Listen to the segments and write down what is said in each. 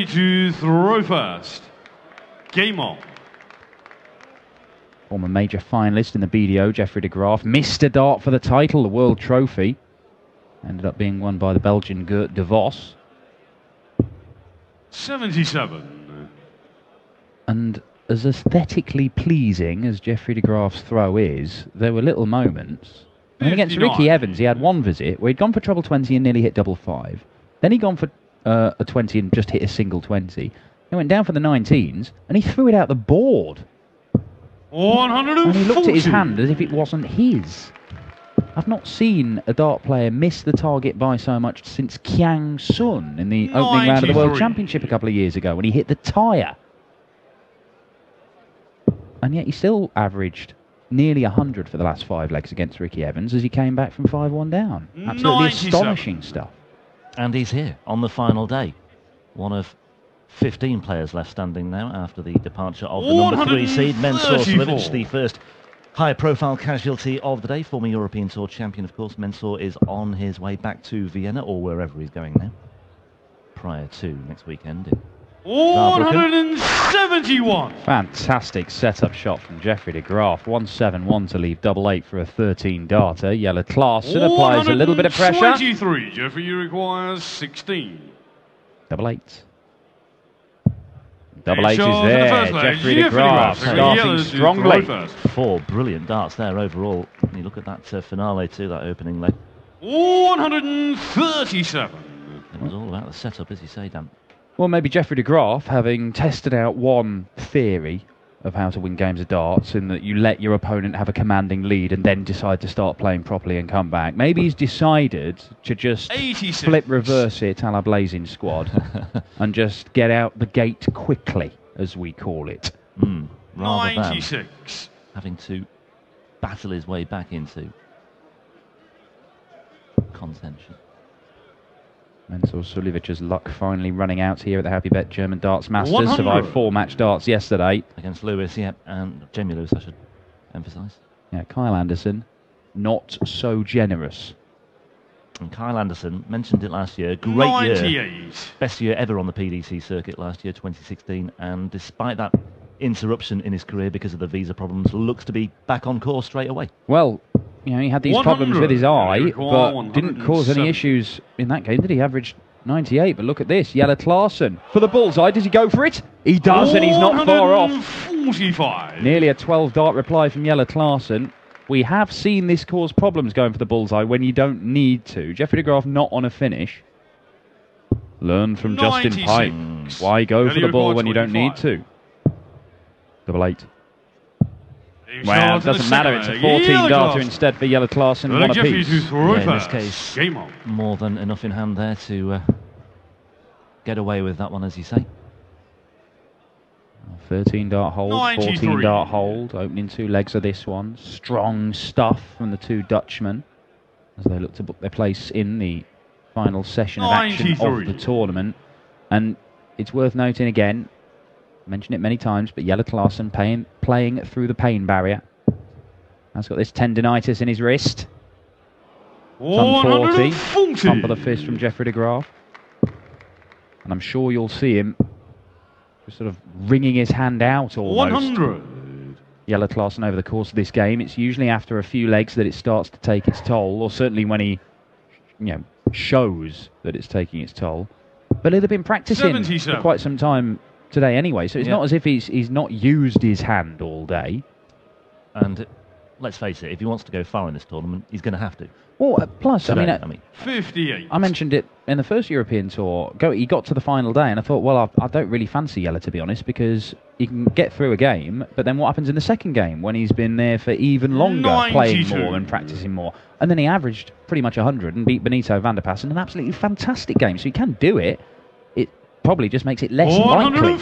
ready to throw first. Game on. Former major finalist in the BDO, Jeffrey de Graaf, missed a dart for the title, the World Trophy. Ended up being won by the Belgian Gert de Vos. 77. And as aesthetically pleasing as Jeffrey de Graaf's throw is, there were little moments. And against Ricky Evans, he had one visit where he'd gone for treble 20 and nearly hit double 5. Then he'd gone for a 20 and just hit a single 20. He went down for the 19s and he threw it out the board. 140. And he looked at his hand as if it wasn't his. I've not seen a dart player miss the target by so much since Kiang Sun in the opening round of the World Championship a couple of years ago when he hit the tyre. And yet he still averaged nearly 100 for the last 5 legs against Ricky Evans as he came back from 5-1 down. Absolutely 97. Astonishing stuff. And he's here on the final day. One of 15 players left standing now after the departure of the number 3 seed, Mensur Suljovic, the first high-profile casualty of the day. Former European Tour champion, of course. Mensur is on his way back to Vienna, or wherever he's going now, prior to next weekend in 171. Fantastic setup shot from Jeffrey de Graaf. 171 to leave double 8 for a 13 darter. Jelle Klaasen applies a little bit of pressure. 23. Jeffrey requires 16. Double 8. Double 8 is there. Jeffrey de Graaf starting strongly. 4 brilliant darts there overall. When you look at that finale to that opening leg. 137. It was all about the setup, as you say, Dan. Well, maybe Jeffrey de Graaf, having tested out one theory of how to win games of darts, in that you let your opponent have a commanding lead and then decide to start playing properly and come back. Maybe he's decided to just 86. flip reverse it a la Blazing Squad and just get out the gate quickly, as we call it. Rather 96. than having to battle his way back into contention. Mensur Suljović's luck finally running out here at the Happy Bet German Darts Masters. Survived 4 match darts yesterday. Against Lewis, yeah, and Jamie Lewis, I should emphasise. Yeah, Kyle Anderson, not so generous. And Kyle Anderson, mentioned it last year, great 98. year. Best year ever on the PDC circuit last year, 2016. And despite that interruption in his career because of the visa problems, looks to be back on course straight away. Well, you know, he had these problems with his eye, but didn't cause any issues in that game, did he? Averaged 98, but look at this. Jelle Klaasen for the bullseye. Does he go for it? He does, and he's not far off. 45. Nearly a 12-dart reply from Jelle Klaasen. We have seen this cause problems going for the bullseye when you don't need to. Jeffrey de Graaf not on a finish. Learn from 96. Justin Pipe. Why go for the ball when you don't need to? Double 8. Well, it doesn't matter. It's a 14-darter instead for Jelle Klaasen. One apiece. Yeah, in this case, more than enough in hand there to get away with that one, as you say. 13-dart hold, 14-dart hold. Opening 2 legs of this one. Strong stuff from the 2 Dutchmen as they look to book their place in the final session of action of the tournament. And it's worth noting again, mentioned it many times, but Jelle Klaasen playing through the pain barrier. Has got this tendinitis in his wrist. 140. Thump of the fist from Jeffrey de Graaf. And I'm sure you'll see him just sort of wringing his hand out almost. 100. Jelle Klaasen over the course of this game. It's usually after a few legs that it starts to take its toll, or certainly when he, shows that it's taking its toll. But he'd have been practicing for quite some time today anyway, so it's not as if he's not used his hand all day. And let's face it, if he wants to go far in this tournament, he's going to have to. Well, plus, today, I mean, 58. I mentioned it in the first European Tour. He got to the final day, and I thought, well, I don't really fancy Jelle, to be honest, because he can get through a game, but then what happens in the second game when he's been there for even longer, 92. playing more and practicing more? And then he averaged pretty much 100 and beat Benito van der Pass in an absolutely fantastic game, so he can do it. It probably just makes it less likely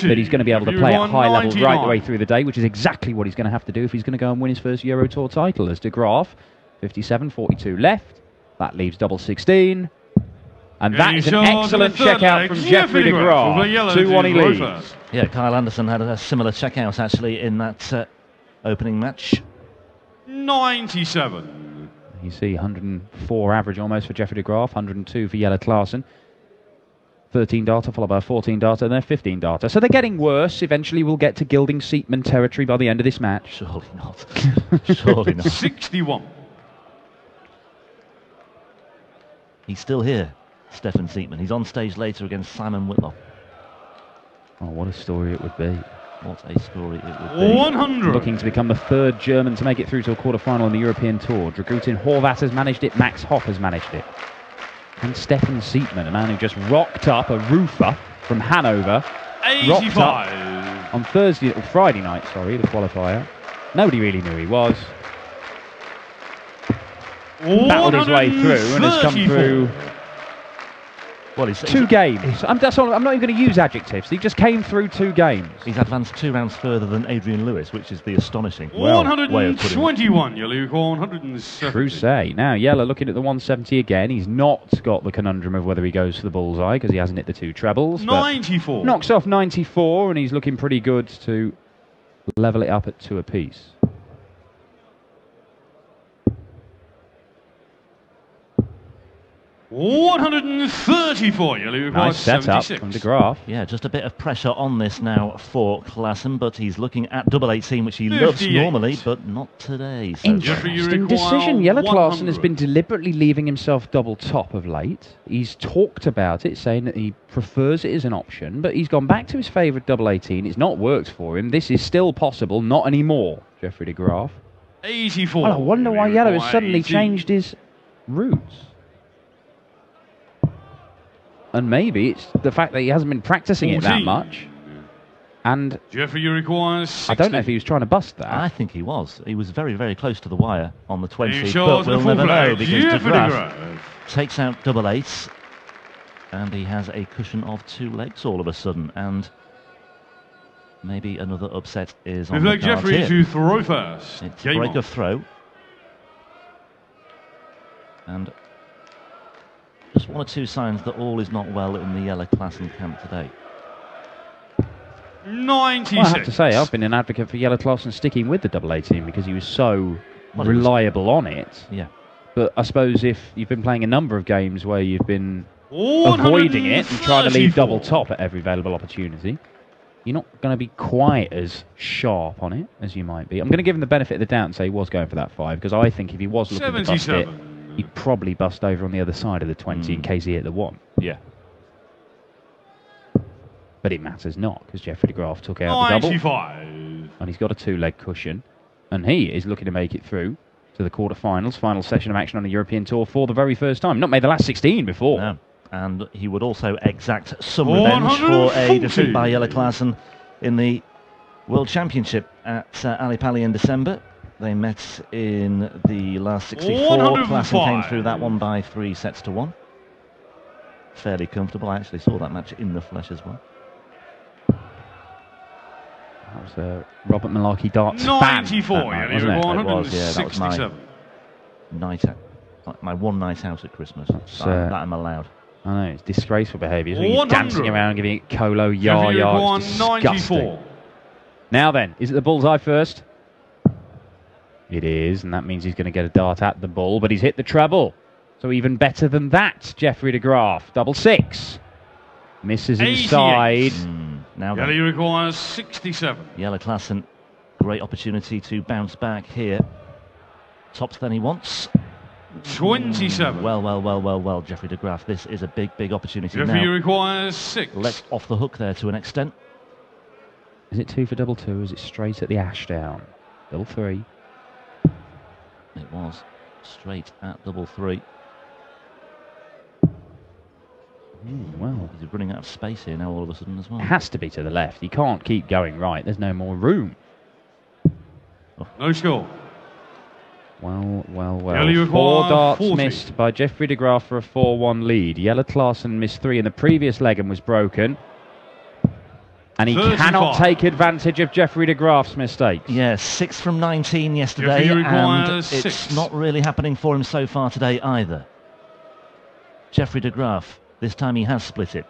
that he's going to be able to play at high levels right the way through the day, which is exactly what he's going to have to do if he's going to go and win his first Euro Tour title. As de Graaf, 57, 42 left. That leaves double 16. And that is an excellent checkout from Jeffrey de Graaf. 2-1 he leads. Yeah, Kyle Anderson had a similar checkout actually in that opening match. 97. You see 104 average almost for Jeffrey de Graaf, 102 for Jelle Klaasen. 13 darter, followed by a 14 darter, and then a 15 darter. So they're getting worse. Eventually we'll get to gilding Seatman territory by the end of this match. Surely not. Surely not. 61. He's still here, Stefan Seatman. He's on stage later against Simon Whitlock. Oh, what a story it would be. What a story it would be. 100. Looking to become the third German to make it through to a quarter-final on the European Tour. Dragutin Horvat has managed it, Max Hopp has managed it. And Stefan Seatman, a man who just rocked up, a roofer from Hanover. 85. Rocked up on Friday night, the qualifier. Nobody really knew he was. Battled his way through and has come through. Well, he's 2 games. I'm not even going to use adjectives. He just came through 2 games. He's advanced 2 rounds further than Adrian Lewis, which is the astonishing 121, Jelle. 170. True say. Now, Jelle looking at the 170 again. He's not got the conundrum of whether he goes for the bullseye because he hasn't hit the 2 trebles. 94. Knocks off 94 and he's looking pretty good to level it up at 2 apiece. 134, Jelle. Nice setup from De Graaf. Yeah, just a bit of pressure on this now for Klaasen, but he's looking at double 18, which he loves normally, but not today. So interesting decision. Jelle Klaasen has been deliberately leaving himself double top of late. He's talked about it, saying that he prefers it as an option, but he's gone back to his favourite double 18. It's not worked for him. This is still possible, not anymore, Jeffrey De Graaf. 84. Well, I wonder why Jelle has suddenly changed his routes. And maybe it's the fact that he hasn't been practicing 14. it that much. And Jeffrey requires 60. I don't know if he was trying to bust that. I think he was. He was very, very close to the wire on the 20, but we'll never know because De Graaf takes out double 8s and he has a cushion of 2 legs all of a sudden, and maybe another upset is on the cards Jeffrey here. to throw first. It's a break of throw. And just 1 or 2 signs that all is not well in the Jelle Klaasen camp today. 96. Well, I have to say, I've been an advocate for Jelle Klaasen sticking with the double 18 because he was so reliable on it. Yeah. But I suppose if you've been playing a number of games where you've been avoiding it and trying to leave double top at every available opportunity, you're not going to be quite as sharp on it as you might be. I'm going to give him the benefit of the doubt and say he was going for that 5, because I think if he was looking to bust it, he'd probably bust over on the other side of the 20 in case he hit the 1. Yeah. But it matters not, because Jeffrey De Graaf took out the double. 95. And he's got a 2-leg cushion. And he is looking to make it through to the quarterfinals, final session of action on the European Tour for the very first time. Not made the last 16 before. No. And he would also exact some revenge for a defeat by Jelle Klaasen in the World Championship at Ali Pali in December. They met in the last 64. Klaasen came through that one by 3 sets to 1. Fairly comfortable. I actually saw that match in the flesh as well. That was Robert Malarkey Darts 94, fan, wasn't it? It was, yeah. That was my night out, my one night out at Christmas. That I'm allowed. I know, it's disgraceful behaviour. He's dancing around, giving it colo, yah. It's disgusting. Now then, is it the bullseye first? It is, and that means he's going to get a dart at the ball, but he's hit the treble. So even better than that, Jeffrey De Graaf. Double 6. Misses inside. Now Jelle requires 67. Jelle Klaasen, great opportunity to bounce back here. Tops than he wants. 27. Well, Jeffrey De Graaf. This is a big opportunity Jeffrey now. requires 6. Let off the hook there to an extent. Is it 2 for double 2? Is it straight at the Ashdown? Double 3. It was straight at double 3. Well, he's running out of space here now all of a sudden as well. It has to be to the left. He can't keep going right. There's no more room. Oh. No score. Well. Jelle 4 darts 40. missed by Jeffrey De Graaf for a 4-1 lead. Jelle Klaasen missed 3 in the previous leg and was broken. And he 35. cannot take advantage of Jeffrey De Graaf's mistakes. Yeah, 6 from 19 yesterday, and it's 6. not really happening for him so far today either. Jeffrey De Graaf, this time he has split it.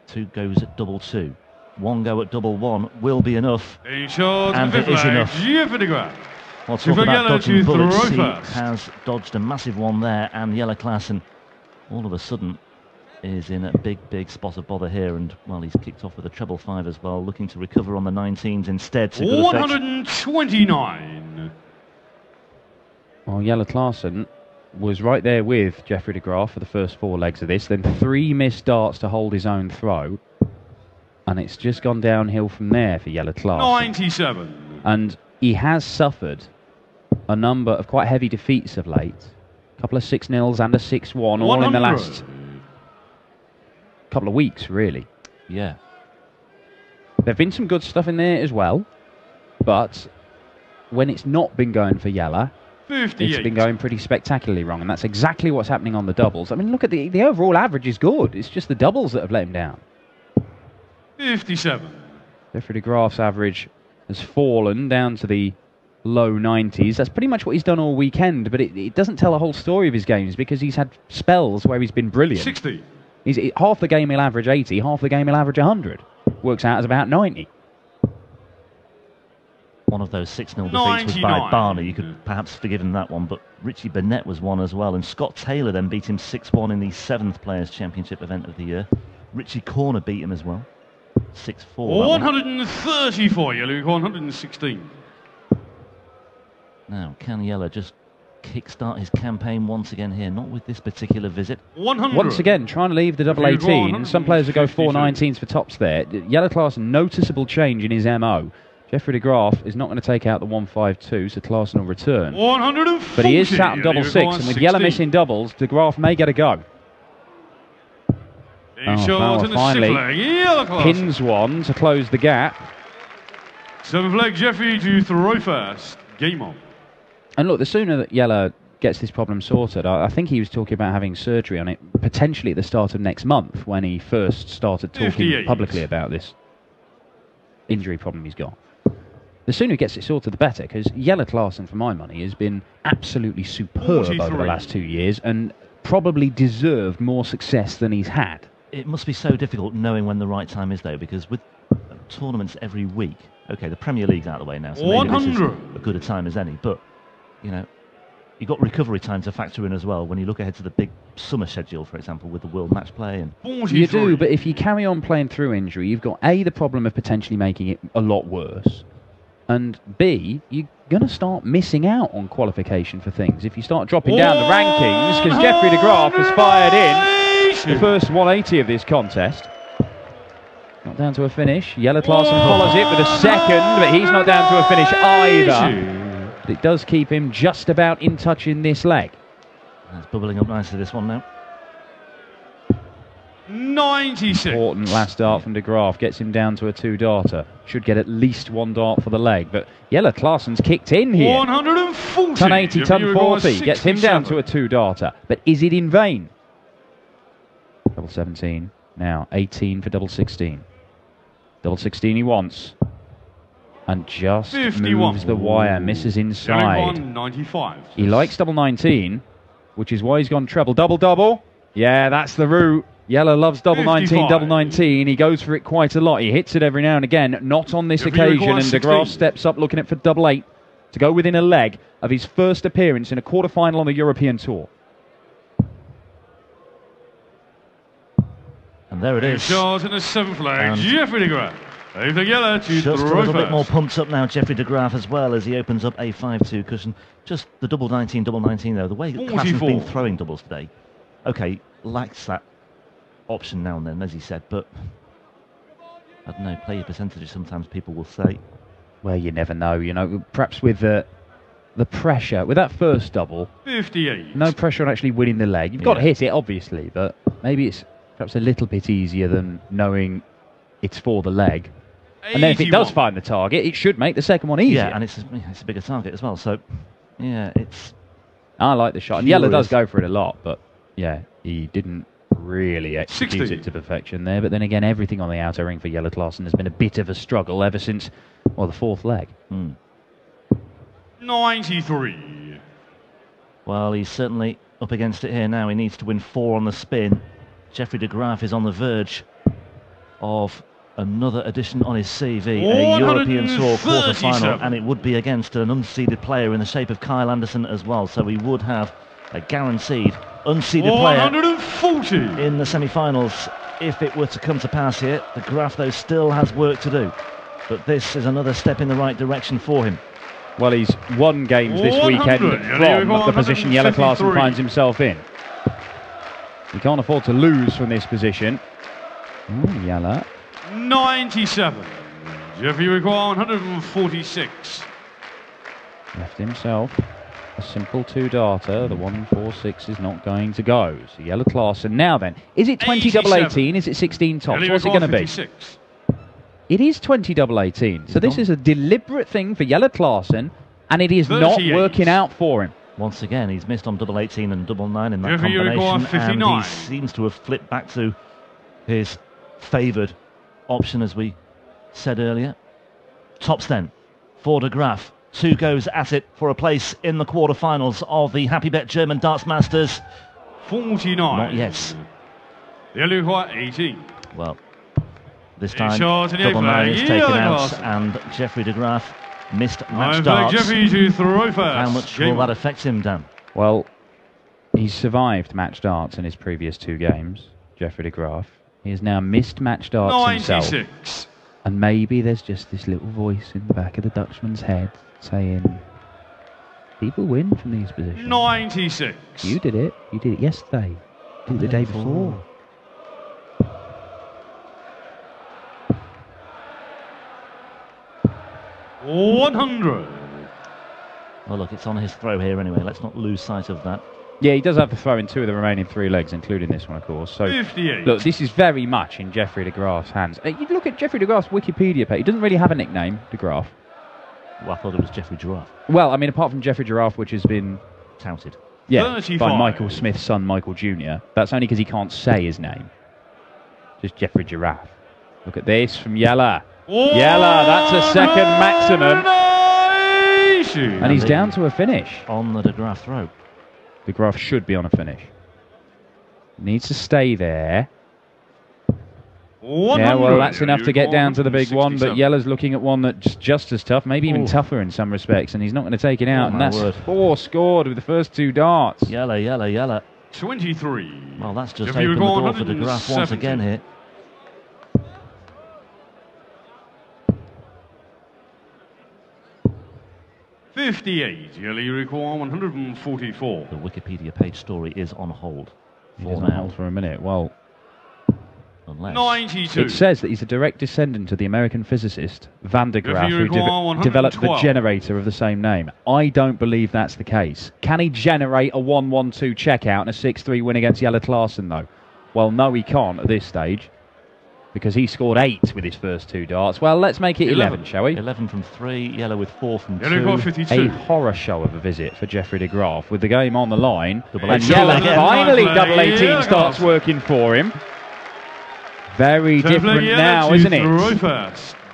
2 goes at double 2. 1 go at double 1 will be enough, and it is enough. Jeffrey De Graaf. Well, talk about dodging bullets. He has dodged a massive one there, and Jelle Klaasen all of a sudden is in a big spot of bother here, and well, he's kicked off with a treble 5 as well, looking to recover on the 19s instead. To good 129. Well, Jelle Klaasen was right there with Jeffrey de Graaf for the first 4 legs of this, then 3 missed darts to hold his own throw, and it's just gone downhill from there for Jelle Klaasen. 97. And he has suffered a number of quite heavy defeats of late. A couple of 6-0s and a 6-1, all in the last couple of weeks, really. Yeah. There have been some good stuff in there as well, but when it's not been going for Jelle, 58. it's been going pretty spectacularly wrong, and that's exactly what's happening on the doubles. I mean, look at the overall average is good. It's just the doubles that have let him down. 57. Jeffrey de Graaf's average has fallen down to the low 90s. That's pretty much what he's done all weekend, but it doesn't tell the whole story of his games, because he's had spells where he's been brilliant. 60. Half the game he'll average 80, half the game he'll average 100. Works out as about 90. One of those 6-0 defeats was by Barney. You could perhaps forgive him that one, but Richie Burnett was one as well, and Scott Taylor then beat him 6-1 in the 7th Players' Championship event of the year. Richie Corner beat him as well, 6-4. 134, Jelle, 116. Now, can Jelle just kickstart his campaign once again here? Not with this particular visit. 100. Once again, trying to leave the double 18. Some players will go 4 19s for tops there. Jelle Klaasen, noticeable change in his MO. Jeffrey de Graaf is not going to take out the 152, so Klaasen will return. 140. But he is sat on double 6, and with Jelle missing doubles, de Graaf may get a go. Finally pins one to close the gap. 7th leg, Jeffrey to throw first. Game on. And look, the sooner that Jelle gets this problem sorted, I think he was talking about having surgery on it potentially at the start of next month, when he first started talking 58. publicly about this injury problem he's got. The sooner he gets it sorted, the better, because Jelle Klaasen, for my money, has been absolutely superb 43. over the last 2 years, and probably deserved more success than he's had. It must be so difficult knowing when the right time is, though, because with tournaments every week, okay, the Premier League's out of the way now, so maybe this is as good a time as any, but, you know, you've got recovery time to factor in as well when you look ahead to the big summer schedule, for example, with the World Match Play. And 43. You do, but if you carry on playing through injury, you've got A, the problem of potentially making it a lot worse, and B, you're going to start missing out on qualification for things if you start dropping down the rankings, because Jeffrey de Graaf has fired in the first 180 of this contest. Not down to a finish. Jelle Klaasen follows it with a second, but he's not down to a finish either. But it does keep him just about in touch in this leg. That's bubbling up nicely, this one now. 96. Important last dart from de Graaf gets him down to a 2-darter. Should get at least 1 dart for the leg, but Jelle Klaasen's kicked in here. 140. Ton 80, ton 40 gets him down to a 2-darter. But is it in vain? Double 17, now 18 for double 16. Double 16 he wants. And just 51. moves the wire, misses inside. 95. He likes double 19, which is why he's gone treble. Double. Yeah, that's the route. Jelle loves double 19, 55. double 19. He goes for it quite a lot. He hits it every now and again, not on this occasion. And de Graaf steps up looking at for double 8 to go within a leg of his first appearance in a quarter-final on the European Tour. And there it is. Charles in the 7th leg, Jeffrey de Graaf. Over Jelle to just a throw little first. bit more pumped up now, Jeffrey de Graaf as well, as he opens up a 5-2 cushion. Just the double 19 though, the way Klaasen's been throwing doubles today, okay, lacks that option now and then, as he said, but I don't know, player percentages sometimes people will say. Well, you never know, you know, perhaps with the pressure, with that first double, 58. no pressure on actually winning the leg. You've got to hit it, obviously, but maybe it's perhaps a little bit easier than knowing it's for the leg. 81. And then if it does find the target, it should make the second one easier. Yeah, and it's a bigger target as well, so, yeah, it's... I like the shot, and Jelle does go for it a lot, but, yeah, he didn't really execute it to perfection there. But then again, everything on the outer ring for Jelle Klaasen has been a bit of a struggle ever since, well, the 4th leg. 93. Well, he's certainly up against it here now. He needs to win 4 on the spin. Jeffrey de Graaf is on the verge of another addition on his CV, a European Tour quarter-final, and it would be against an unseeded player in the shape of Kyle Anderson as well. So he would have a guaranteed unseeded player 140. in the semi-finals if it were to come to pass here. The Graaf, though, still has work to do, but this is another step in the right direction for him. Well, he's won games this weekend from the position Jelle Klaasen finds himself in. He can't afford to lose from this position. Jelle. 97. Jeffrey require 146. Left himself a simple two-darter. The 146 is not going to go. So Jelle Klaasen. Now then, is it 20 double 18? Is it 16 tops? What's it going to be? It is 20 double 18. So this is a deliberate thing for Jelle Klaasen, and it is 38. Not working out for him. Once again, he's missed on double 18 and double 9 in that combination, and he seems to have flipped back to his favoured option, as we said earlier. Tops then for De Graaf. 2 goes at it for a place in the quarterfinals of the Happy Bet German Darts Masters. 49. Not yet. Jelle require 18. Well, this time double 9 is taken out, and Jeffrey De Graaf missed match darts. How much will that affect him, Dan? Well, he's survived match darts in his previous 2 games, Jeffrey De Graaf. He has now missed match darts 96. Himself. And maybe there's just this little voice in the back of the Dutchman's head saying, people win from these positions. 96. You did it. You did it yesterday. You did it the day before. $100. Well, look, it's on his throw here anyway. Let's not lose sight of that. Yeah, he does have to throw in 2 of the remaining 3 legs, including this one, of course. So, 58. Look, this is very much in Jeffrey De Graaf's hands. You look at Jeffrey De Graaf's Wikipedia page. He doesn't really have a nickname, De Graaf. Well, I thought it was Jeffrey Giraffe. Well, I mean, apart from Jeffrey Giraffe, which has been touted. Yeah, 35. by Michael Smith's son, Michael Jr. That's only because he can't say his name. Just Jeffrey Giraffe. Look at this from Jelle. Jelle, that's a second maximum. And he's down to a finish. On the De Graaf throw. De Graaf should be on a finish. Needs to stay there. Yeah, well, that's enough to get down to the big one, but Jelle's looking at one that's just as tough, maybe even tougher in some respects, and he's not going to take it out, and that's 4 scored with the first 2 darts. Jelle. 23. Well, that's just opened the door for De Graaf once again here. $58. Jelle require 144. The Wikipedia page story is on hold. He's on hold for a minute. Well, unless 92. It says that he's a direct descendant of the American physicist Van der Graaf, who developed the generator of the same name. I don't believe that's the case. Can he generate a 1-1-2 checkout and a 6-3 win against Jelle Klaasen, though? Well, no, he can't at this stage, because he scored 8 with his first 2 darts. Well, let's make it 11, shall we? 11 from 3, Jelle with 4 from 2. A horror show of a visit for Jeffrey De Graaf, with the game on the line. And Jelle finally double 18 starts working for him. Very different now, isn't it?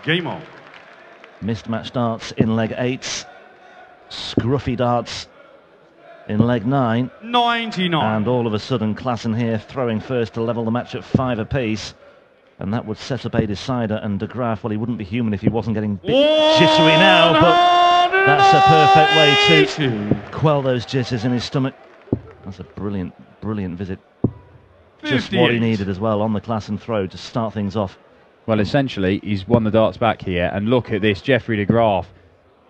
Game on. Missed match darts in leg 8. Scruffy darts in leg 9. 99. And all of a sudden, Klaasen here throwing first to level the match at 5 apiece. And that would set up a decider, and De Graaf, well, he wouldn't be human if he wasn't getting a bit jittery now, but that's a perfect way to quell those jitters in his stomach. That's a brilliant, brilliant visit. 58. Just what he needed as well on the Klaasen throw to start things off. Well, essentially, he's won the darts back here, and look at this, Jeffrey De Graaf.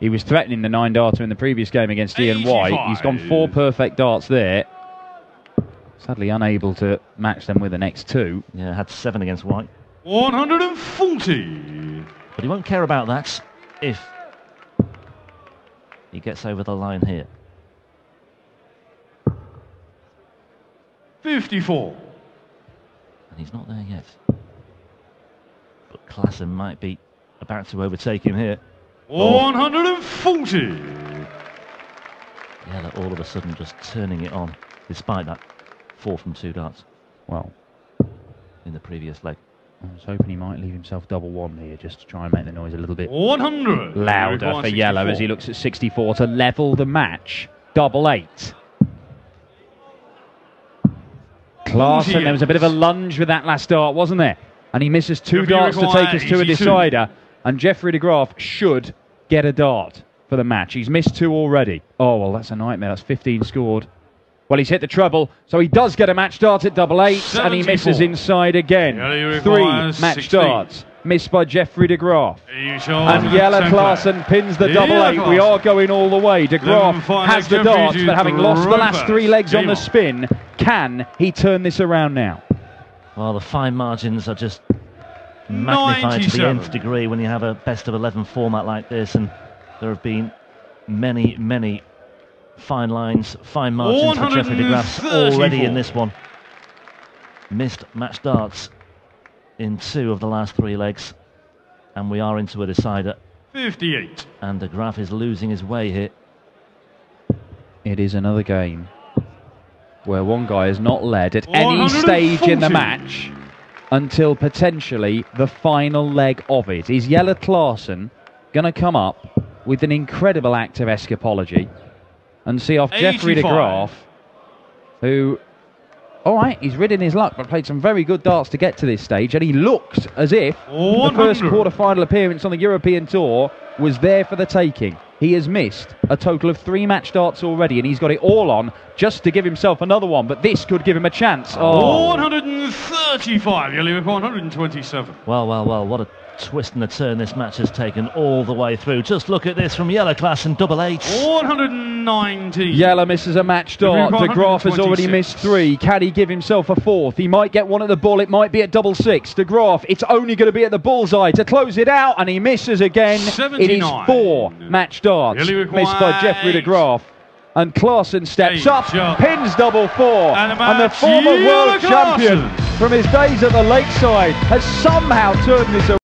He was threatening the 9-darter in the previous game against Ian White. He's gone 4 perfect darts there. Sadly unable to match them with the next 2. Yeah, had 7 against White. 140. But he won't care about that if he gets over the line here. 54. And he's not there yet. But Klaasen might be about to overtake him here. 140. Yeah, all of a sudden just turning it on, despite that 4 from 2 darts. Well, in the previous leg. I was hoping he might leave himself double 1 here, just to try and make the noise a little bit 100. louder for Jelle as he looks at 64 to level the match. Double 8. Klaasen, there was a bit of a lunge with that last dart, wasn't there? And he misses 2 darts to take us to a decider. And Jeffrey De Graaf should get a dart for the match. He's missed 2 already. Oh, well, that's a nightmare. That's 15 scored. Well, he's hit the treble, so he does get a match start at double eight, and he misses inside again. 3 match starts, missed by Jeffrey de Graaf. And Jelle Klaasen pins the double eight. We are going all the way. De Graaf has the darts, but having lost the last 3 legs on the spin, can he turn this around now? Well, the fine margins are just magnified to the nth degree when you have a best of 11 format like this, and there have been many fine lines, fine margins for Jeffrey de Graaf already in this one. Missed match darts in 2 of the last 3 legs, and we are into a decider. 58. And de Graaf is losing his way here. It is another game where one guy is not led at any stage in the match until potentially the final leg of it. Is Jelle Klaasen going to come up with an incredible act of escapology and see off Jeffrey de Graaf, who, all right, he's ridden his luck, but played some very good darts to get to this stage, and he looked as if the first quarter-final appearance on the European Tour was there for the taking. He has missed a total of 3 match darts already, and he's got it all on just to give himself another one, but this could give him a chance. 135, Jelle with 127. Well, what a twist and a turn this match has taken all the way through. Just look at this from Jelle Klaasen, double eights. 119. Jelle misses a match dart. De Graaf has already missed 3. Can he give himself a 4th? He might get one at the ball. It might be at double 6. De Graaf, it's only going to be at the bullseye to close it out, and he misses again. 79. It is 4 match darts missed by Jeffrey de Graaf. And Klaasen steps up, pins double 4, and the former world champion from his days at the Lakeside has somehow turned this around.